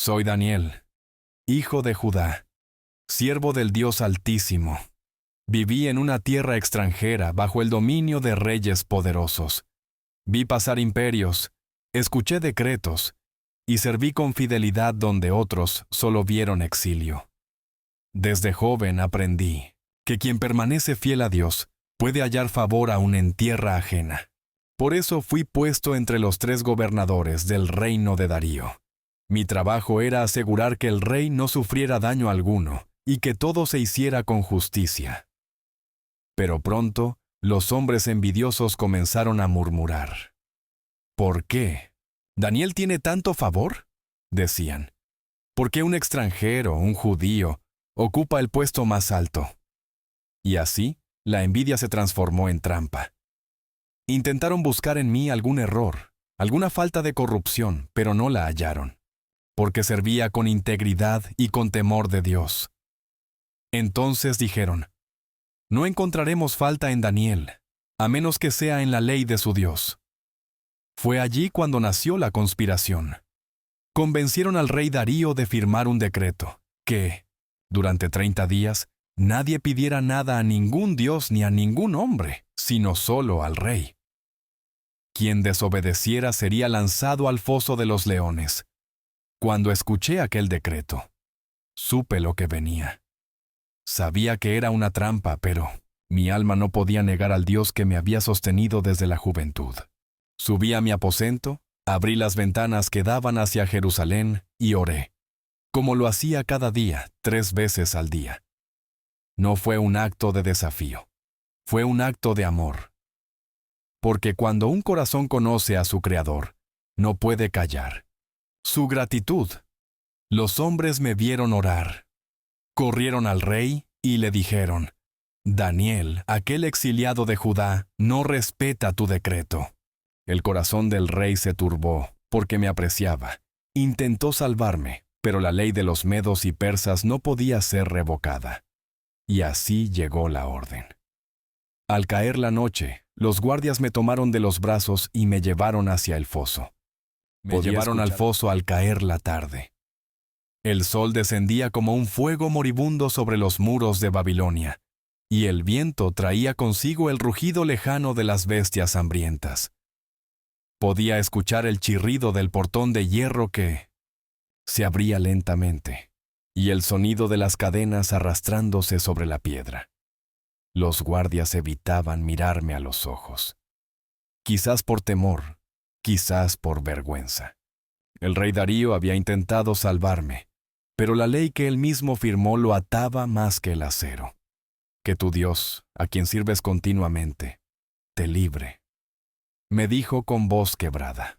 Soy Daniel, hijo de Judá, siervo del Dios Altísimo. Viví en una tierra extranjera bajo el dominio de reyes poderosos. Vi pasar imperios, escuché decretos, y serví con fidelidad donde otros solo vieron exilio. Desde joven aprendí que quien permanece fiel a Dios puede hallar favor aún en tierra ajena. Por eso fui puesto entre los 3 gobernadores del reino de Darío. Mi trabajo era asegurar que el rey no sufriera daño alguno y que todo se hiciera con justicia. Pero pronto, los hombres envidiosos comenzaron a murmurar. ¿Por qué? ¿Daniel tiene tanto favor?, decían. ¿Por qué un extranjero, un judío, ocupa el puesto más alto? Y así, la envidia se transformó en trampa. Intentaron buscar en mí algún error, alguna falta de corrupción, pero no la hallaron, porque servía con integridad y con temor de Dios. Entonces dijeron, no encontraremos falta en Daniel, a menos que sea en la ley de su Dios. Fue allí cuando nació la conspiración. Convencieron al rey Darío de firmar un decreto, que, durante 30 días, nadie pidiera nada a ningún dios ni a ningún hombre, sino solo al rey. Quien desobedeciera sería lanzado al foso de los leones. Cuando escuché aquel decreto, supe lo que venía. Sabía que era una trampa, pero mi alma no podía negar al Dios que me había sostenido desde la juventud. Subí a mi aposento, abrí las ventanas que daban hacia Jerusalén y oré, como lo hacía cada día, 3 veces al día. No fue un acto de desafío, fue un acto de amor. Porque cuando un corazón conoce a su Creador, no puede callar. Su gratitud. Los hombres me vieron orar. Corrieron al rey y le dijeron, Daniel, aquel exiliado de Judá, no respeta tu decreto. El corazón del rey se turbó, porque me apreciaba. Intentó salvarme, pero la ley de los medos y persas no podía ser revocada. Y así llegó la orden. Al caer la noche, los guardias me tomaron de los brazos y me llevaron hacia el foso. Me llevaron al foso al caer la tarde. El sol descendía como un fuego moribundo sobre los muros de Babilonia, y el viento traía consigo el rugido lejano de las bestias hambrientas. Podía escuchar el chirrido del portón de hierro que se abría lentamente, y el sonido de las cadenas arrastrándose sobre la piedra. Los guardias evitaban mirarme a los ojos. Quizás por temor, quizás por vergüenza. El rey Darío había intentado salvarme, pero la ley que él mismo firmó lo ataba más que el acero. Que tu Dios, a quien sirves continuamente, te libre, me dijo con voz quebrada.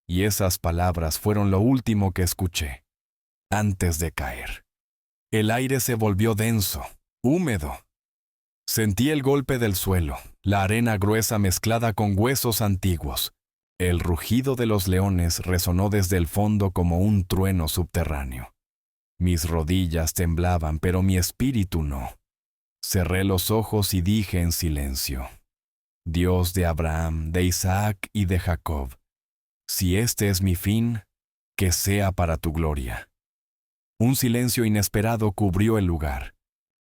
Y esas palabras fueron lo último que escuché, antes de caer. El aire se volvió denso, húmedo. Sentí el golpe del suelo, la arena gruesa mezclada con huesos antiguos. El rugido de los leones resonó desde el fondo como un trueno subterráneo. Mis rodillas temblaban, pero mi espíritu no. Cerré los ojos y dije en silencio, Dios de Abraham, de Isaac y de Jacob, si este es mi fin, que sea para tu gloria. Un silencio inesperado cubrió el lugar.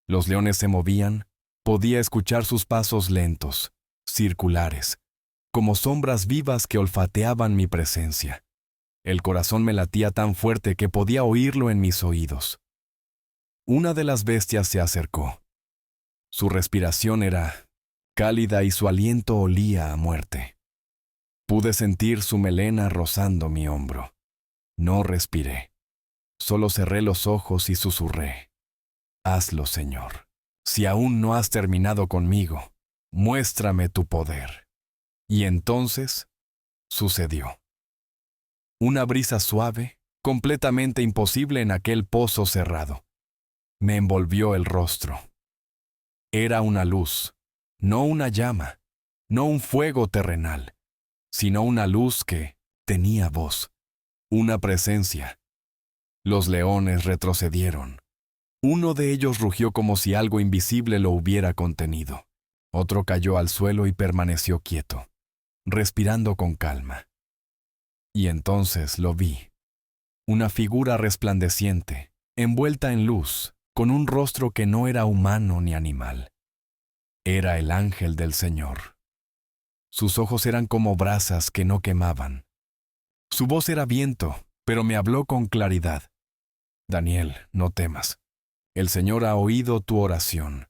Los leones se movían, podía escuchar sus pasos lentos, circulares, como sombras vivas que olfateaban mi presencia. El corazón me latía tan fuerte que podía oírlo en mis oídos. Una de las bestias se acercó. Su respiración era cálida y su aliento olía a muerte. Pude sentir su melena rozando mi hombro. No respiré. Solo cerré los ojos y susurré. Hazlo, Señor. Si aún no has terminado conmigo, muéstrame tu poder. Y entonces, sucedió. Una brisa suave, completamente imposible en aquel pozo cerrado, me envolvió el rostro. Era una luz, no una llama, no un fuego terrenal, sino una luz que tenía voz, una presencia. Los leones retrocedieron. Uno de ellos rugió como si algo invisible lo hubiera contenido. Otro cayó al suelo y permaneció quieto, respirando con calma. Y entonces lo vi. una figura resplandeciente, envuelta en luz, con un rostro que no era humano ni animal. Era el ángel del Señor. Sus ojos eran como brasas que no quemaban. Su voz era viento, pero me habló con claridad. Daniel, no temas. El Señor ha oído tu oración.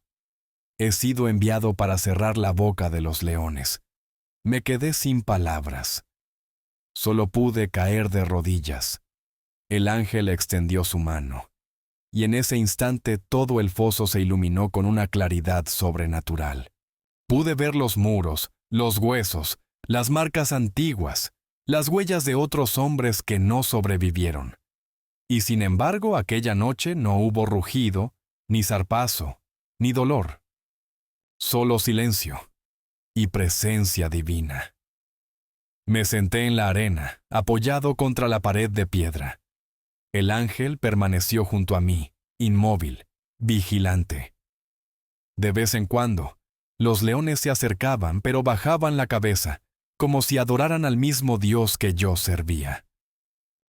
He sido enviado para cerrar la boca de los leones. Me quedé sin palabras. Solo pude caer de rodillas. El ángel extendió su mano, y en ese instante todo el foso se iluminó con una claridad sobrenatural. Pude ver los muros, los huesos, las marcas antiguas, las huellas de otros hombres que no sobrevivieron. Y sin embargo, aquella noche no hubo rugido, ni zarpazo, ni dolor. Solo silencio y presencia divina. Me senté en la arena, apoyado contra la pared de piedra. El ángel permaneció junto a mí, inmóvil, vigilante. De vez en cuando, los leones se acercaban, pero bajaban la cabeza, como si adoraran al mismo Dios que yo servía.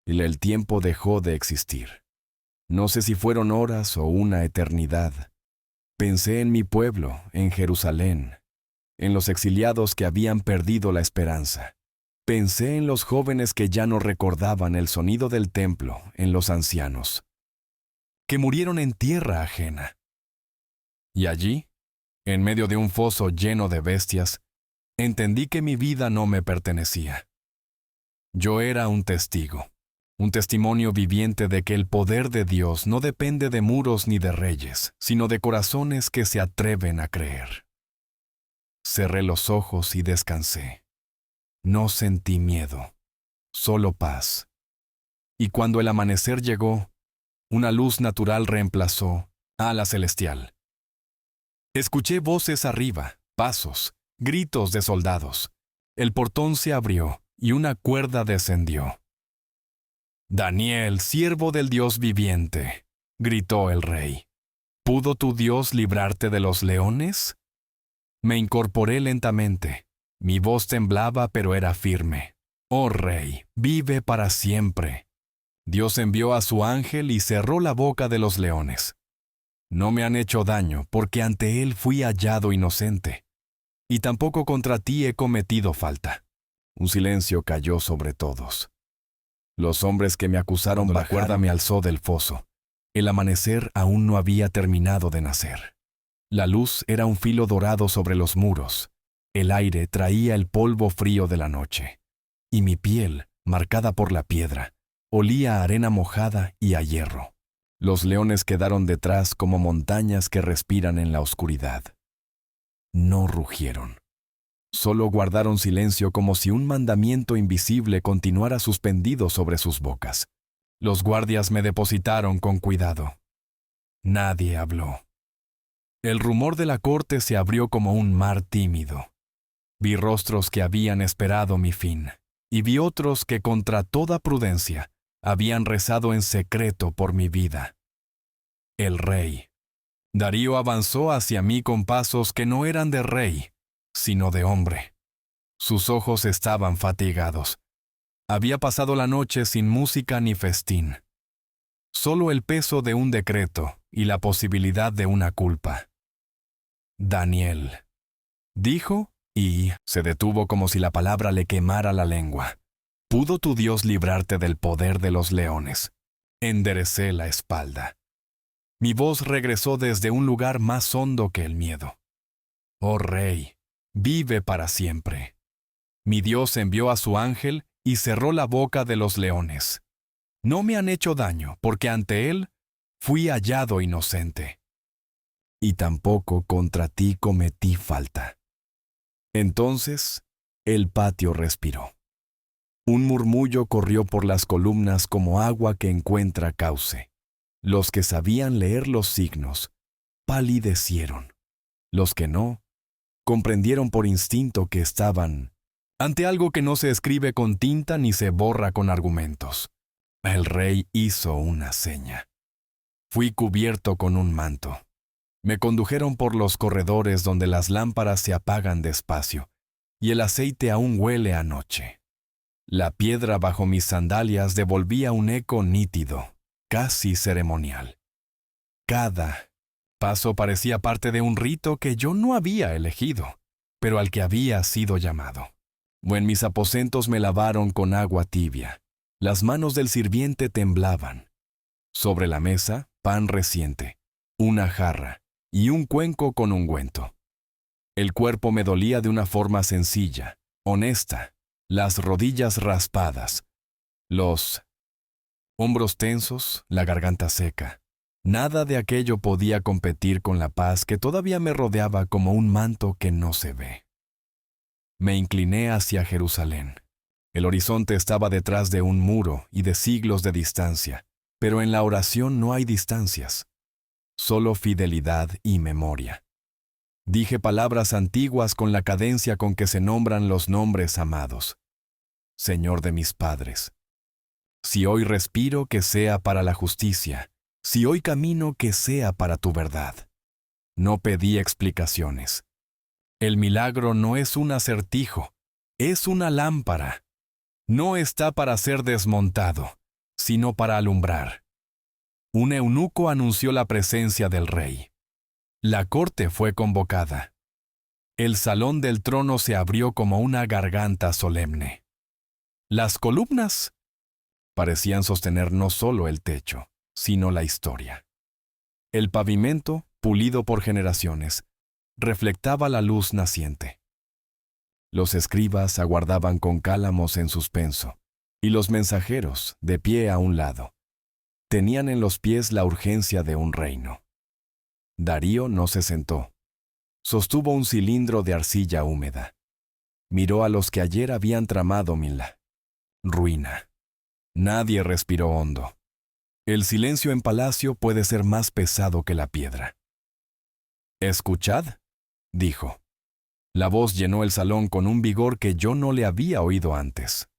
Y el tiempo dejó de existir. No sé si fueron horas o una eternidad. Pensé en mi pueblo, en Jerusalén, en los exiliados que habían perdido la esperanza. Pensé en los jóvenes que ya no recordaban el sonido del templo, en los ancianos, que murieron en tierra ajena. Y allí, en medio de un foso lleno de bestias, entendí que mi vida no me pertenecía. Yo era un testigo, un testimonio viviente de que el poder de Dios no depende de muros ni de reyes, sino de corazones que se atreven a creer. Cerré los ojos y descansé. No sentí miedo, solo paz. Y cuando el amanecer llegó, una luz natural reemplazó a la celestial. Escuché voces arriba, pasos, gritos de soldados. El portón se abrió y una cuerda descendió. «Daniel, siervo del Dios viviente», gritó el rey. «¿Pudo tu Dios librarte de los leones?» Me incorporé lentamente. Mi voz temblaba, pero era firme. «Oh rey, vive para siempre». Dios envió a su ángel y cerró la boca de los leones. No me han hecho daño, porque ante él fui hallado inocente. Y tampoco contra ti he cometido falta. Un silencio cayó sobre todos. Los hombres que me acusaron bajaron. La cuerda me alzó del foso. El amanecer aún no había terminado de nacer. La luz era un filo dorado sobre los muros. El aire traía el polvo frío de la noche. Y mi piel, marcada por la piedra, olía a arena mojada y a hierro. Los leones quedaron detrás como montañas que respiran en la oscuridad. No rugieron. Solo guardaron silencio como si un mandamiento invisible continuara suspendido sobre sus bocas. Los guardias me depositaron con cuidado. Nadie habló. El rumor de la corte se abrió como un mar tímido. Vi rostros que habían esperado mi fin, y vi otros que contra toda prudencia habían rezado en secreto por mi vida. El rey. Darío avanzó hacia mí con pasos que no eran de rey, sino de hombre. Sus ojos estaban fatigados. Había pasado la noche sin música ni festín. Solo el peso de un decreto y la posibilidad de una culpa. Daniel, dijo, y se detuvo como si la palabra le quemara la lengua. ¿Pudo tu Dios librarte del poder de los leones? Enderecé la espalda. Mi voz regresó desde un lugar más hondo que el miedo. Oh rey, vive para siempre. Mi Dios envió a su ángel y cerró la boca de los leones. No me han hecho daño, porque ante él fui hallado inocente. Y tampoco contra ti cometí falta. Entonces, el patio respiró. Un murmullo corrió por las columnas como agua que encuentra cauce. Los que sabían leer los signos palidecieron. Los que no, comprendieron por instinto que estaban ante algo que no se escribe con tinta ni se borra con argumentos. El rey hizo una seña. Fui cubierto con un manto. Me condujeron por los corredores donde las lámparas se apagan despacio y el aceite aún huele a noche. La piedra bajo mis sandalias devolvía un eco nítido, casi ceremonial. Cada paso parecía parte de un rito que yo no había elegido, pero al que había sido llamado. En mis aposentos me lavaron con agua tibia. Las manos del sirviente temblaban. Sobre la mesa, pan reciente, una jarra y un cuenco con ungüento. El cuerpo me dolía de una forma sencilla, honesta, las rodillas raspadas, los hombros tensos, la garganta seca. Nada de aquello podía competir con la paz que todavía me rodeaba como un manto que no se ve. Me incliné hacia Jerusalén. El horizonte estaba detrás de un muro y de siglos de distancia, pero en la oración no hay distancias, solo fidelidad y memoria. Dije palabras antiguas con la cadencia con que se nombran los nombres amados. Señor de mis padres. Si hoy respiro, que sea para la justicia. Si hoy camino, que sea para tu verdad. No pedí explicaciones. El milagro no es un acertijo, es una lámpara. No está para ser desmontado, sino para alumbrar. Un eunuco anunció la presencia del rey. La corte fue convocada. El salón del trono se abrió como una garganta solemne. Las columnas parecían sostener no solo el techo, sino la historia. El pavimento, pulido por generaciones, reflectaba la luz naciente. Los escribas aguardaban con cálamos en suspenso, y los mensajeros, de pie a un lado, tenían en los pies la urgencia de un reino. Darío no se sentó. Sostuvo un cilindro de arcilla húmeda. Miró a los que ayer habían tramado la ruina. Nadie respiró hondo. El silencio en palacio puede ser más pesado que la piedra. «Escuchad», dijo. La voz llenó el salón con un vigor que yo no le había oído antes.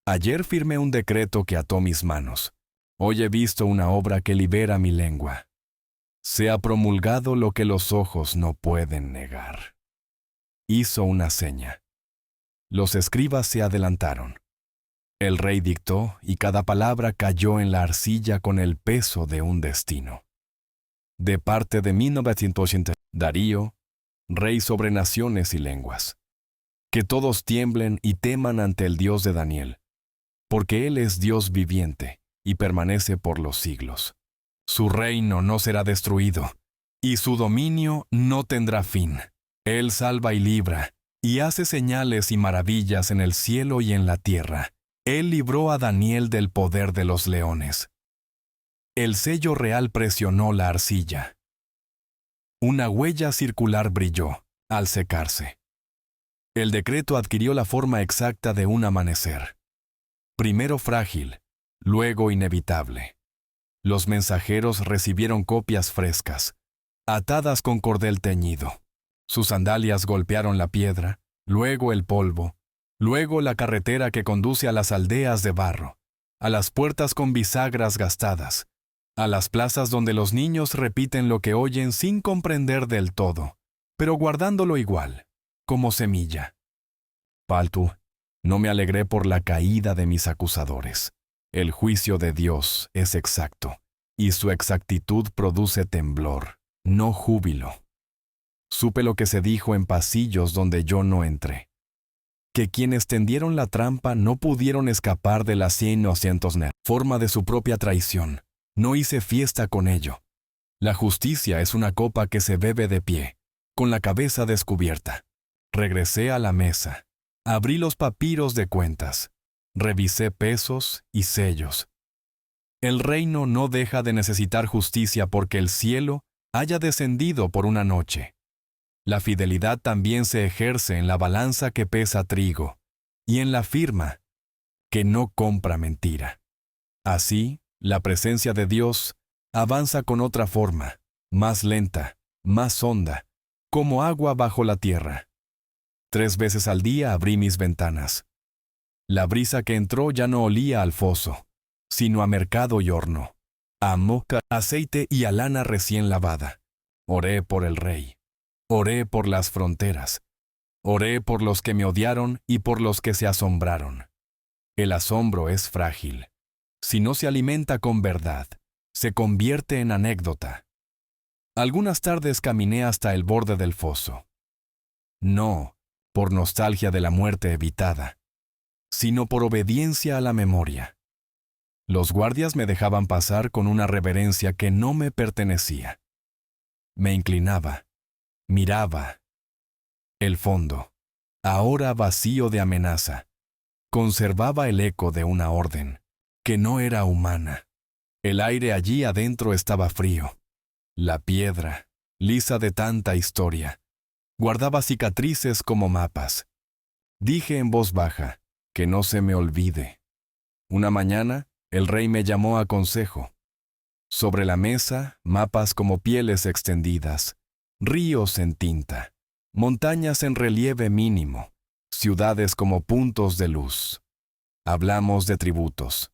Ayer firmé un decreto que ató mis manos. Hoy he visto una obra que libera mi lengua. Se ha promulgado lo que los ojos no pueden negar. Hizo una seña. Los escribas se adelantaron. El rey dictó y cada palabra cayó en la arcilla con el peso de un destino. De parte de 1980, Darío, rey sobre naciones y lenguas. Que todos tiemblen y teman ante el Dios de Daniel, porque Él es Dios viviente y permanece por los siglos. Su reino no será destruido, y su dominio no tendrá fin. Él salva y libra, y hace señales y maravillas en el cielo y en la tierra. Él libró a Daniel del poder de los leones. El sello real presionó la arcilla. Una huella circular brilló, al secarse. El decreto adquirió la forma exacta de un amanecer. Primero frágil, luego inevitable. Los mensajeros recibieron copias frescas, atadas con cordel teñido. Sus sandalias golpearon la piedra, luego el polvo, luego la carretera que conduce a las aldeas de barro, a las puertas con bisagras gastadas, a las plazas donde los niños repiten lo que oyen sin comprender del todo, pero guardándolo igual, como semilla. Paltu, no me alegré por la caída de mis acusadores. El juicio de Dios es exacto, y su exactitud produce temblor, no júbilo. Supe lo que se dijo en pasillos donde yo no entré. Que quienes tendieron la trampa no pudieron escapar de la forma de su propia traición. No hice fiesta con ello. La justicia es una copa que se bebe de pie, con la cabeza descubierta. Regresé a la mesa. Abrí los papiros de cuentas. Revisé pesos y sellos. El reino no deja de necesitar justicia porque el cielo haya descendido por una noche. La fidelidad también se ejerce en la balanza que pesa trigo y en la firma que no compra mentira. Así, la presencia de Dios avanza con otra forma, más lenta, más honda, como agua bajo la tierra. 3 veces al día abrí mis ventanas. La brisa que entró ya no olía al foso, sino a mercado y horno, a moca, aceite y a lana recién lavada. Oré por el rey. Oré por las fronteras. Oré por los que me odiaron y por los que se asombraron. El asombro es frágil. Si no se alimenta con verdad, se convierte en anécdota. Algunas tardes caminé hasta el borde del foso. No por nostalgia de la muerte evitada, sino por obediencia a la memoria. Los guardias me dejaban pasar con una reverencia que no me pertenecía. Me inclinaba, miraba. El fondo, ahora vacío de amenaza, conservaba el eco de una orden que no era humana. El aire allí adentro estaba frío. La piedra, lisa de tanta historia, guardaba cicatrices como mapas. Dije en voz baja, que no se me olvide. Una mañana, el rey me llamó a consejo. Sobre la mesa, mapas como pieles extendidas, ríos en tinta, montañas en relieve mínimo, ciudades como puntos de luz. Hablamos de tributos,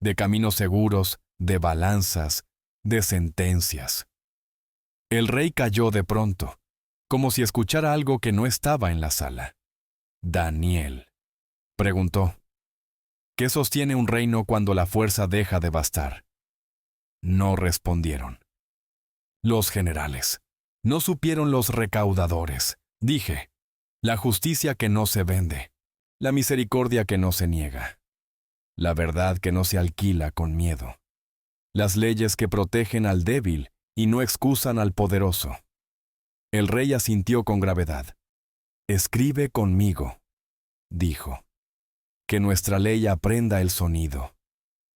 de caminos seguros, de balanzas, de sentencias. El rey calló de pronto, como si escuchara algo que no estaba en la sala. Daniel, preguntó, ¿qué sostiene un reino cuando la fuerza deja de bastar? No respondieron. Los generales. No supieron los recaudadores. Dije, la justicia que no se vende, la misericordia que no se niega, la verdad que no se alquila con miedo, las leyes que protegen al débil y no excusan al poderoso. El rey asintió con gravedad. Escribe conmigo, dijo, que nuestra ley aprenda el sonido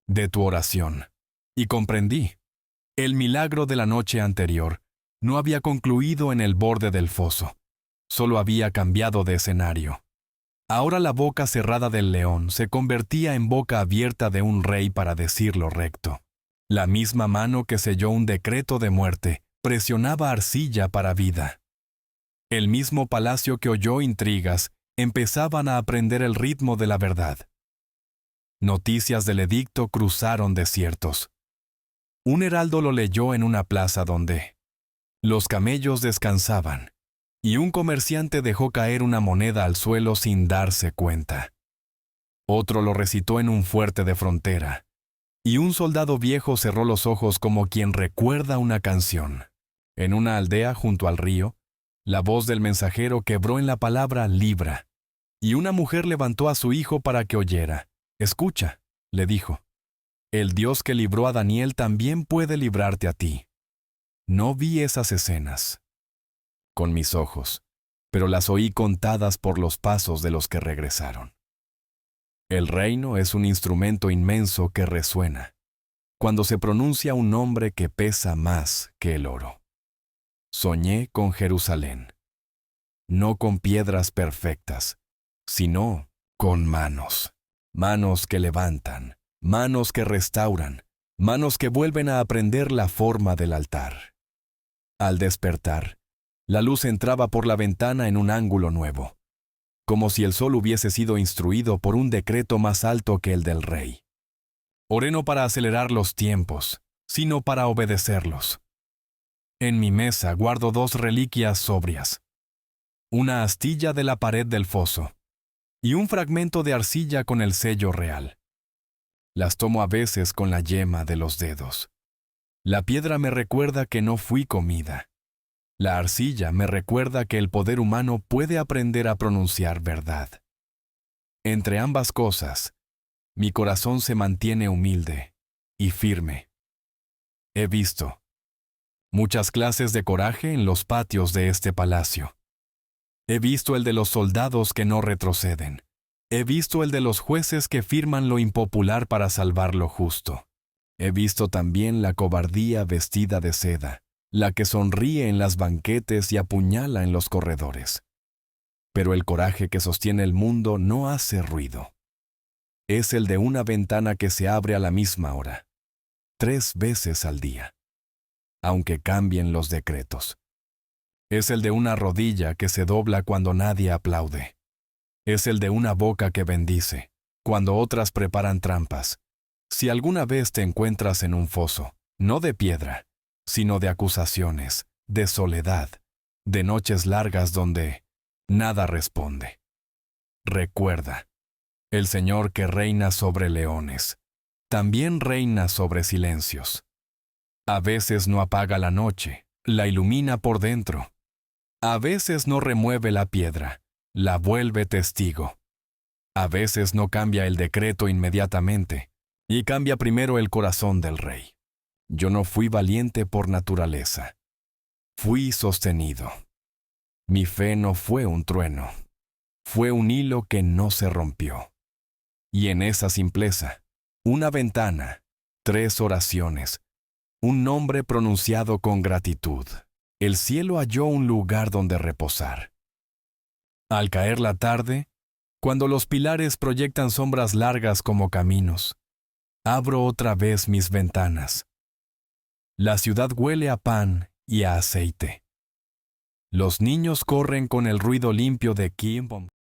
de tu oración. Y comprendí. El milagro de la noche anterior no había concluido en el borde del foso. Solo había cambiado de escenario. Ahora la boca cerrada del león se convertía en boca abierta de un rey para decir lo recto. La misma mano que selló un decreto de muerte presionaba arcilla para vida. El mismo palacio que oyó intrigas empezaban a aprender el ritmo de la verdad. Noticias del edicto cruzaron desiertos. Un heraldo lo leyó en una plaza donde los camellos descansaban, y un comerciante dejó caer una moneda al suelo sin darse cuenta. Otro lo recitó en un fuerte de frontera, y un soldado viejo cerró los ojos como quien recuerda una canción. En una aldea junto al río, la voz del mensajero quebró en la palabra libra, y una mujer levantó a su hijo para que oyera. «Escucha», le dijo, «el Dios que libró a Daniel también puede librarte a ti». No vi esas escenas con mis ojos, pero las oí contadas por los pasos de los que regresaron. El reino es un instrumento inmenso que resuena cuando se pronuncia un nombre que pesa más que el oro. Soñé con Jerusalén, no con piedras perfectas, sino con manos. Manos que levantan, manos que restauran, manos que vuelven a aprender la forma del altar. Al despertar, la luz entraba por la ventana en un ángulo nuevo, como si el sol hubiese sido instruido por un decreto más alto que el del rey. Oré no para acelerar los tiempos, sino para obedecerlos. En mi mesa guardo 2 reliquias sobrias, una astilla de la pared del foso, y un fragmento de arcilla con el sello real. Las tomo a veces con la yema de los dedos. La piedra me recuerda que no fui comida. La arcilla me recuerda que el poder humano puede aprender a pronunciar verdad. Entre ambas cosas, mi corazón se mantiene humilde y firme. He visto muchas clases de coraje en los patios de este palacio. He visto el de los soldados que no retroceden. He visto el de los jueces que firman lo impopular para salvar lo justo. He visto también la cobardía vestida de seda, la que sonríe en las banquetes y apuñala en los corredores. Pero el coraje que sostiene el mundo no hace ruido. Es el de una ventana que se abre a la misma hora, 3 veces al día, aunque cambien los decretos. Es el de una rodilla que se dobla cuando nadie aplaude. Es el de una boca que bendice, cuando otras preparan trampas. Si alguna vez te encuentras en un foso, no de piedra, sino de acusaciones, de soledad, de noches largas donde nada responde. Recuerda, el Señor que reina sobre leones, también reina sobre silencios. A veces no apaga la noche, la ilumina por dentro. A veces no remueve la piedra, la vuelve testigo. A veces no cambia el decreto inmediatamente, y cambia primero el corazón del rey. Yo no fui valiente por naturaleza. Fui sostenido. Mi fe no fue un trueno. Fue un hilo que no se rompió. Y en esa simpleza, una ventana, 3 oraciones, un nombre pronunciado con gratitud. El cielo halló un lugar donde reposar. Al caer la tarde, cuando los pilares proyectan sombras largas como caminos, abro otra vez mis ventanas. La ciudad huele a pan y a aceite. Los niños corren con el ruido limpio de Kim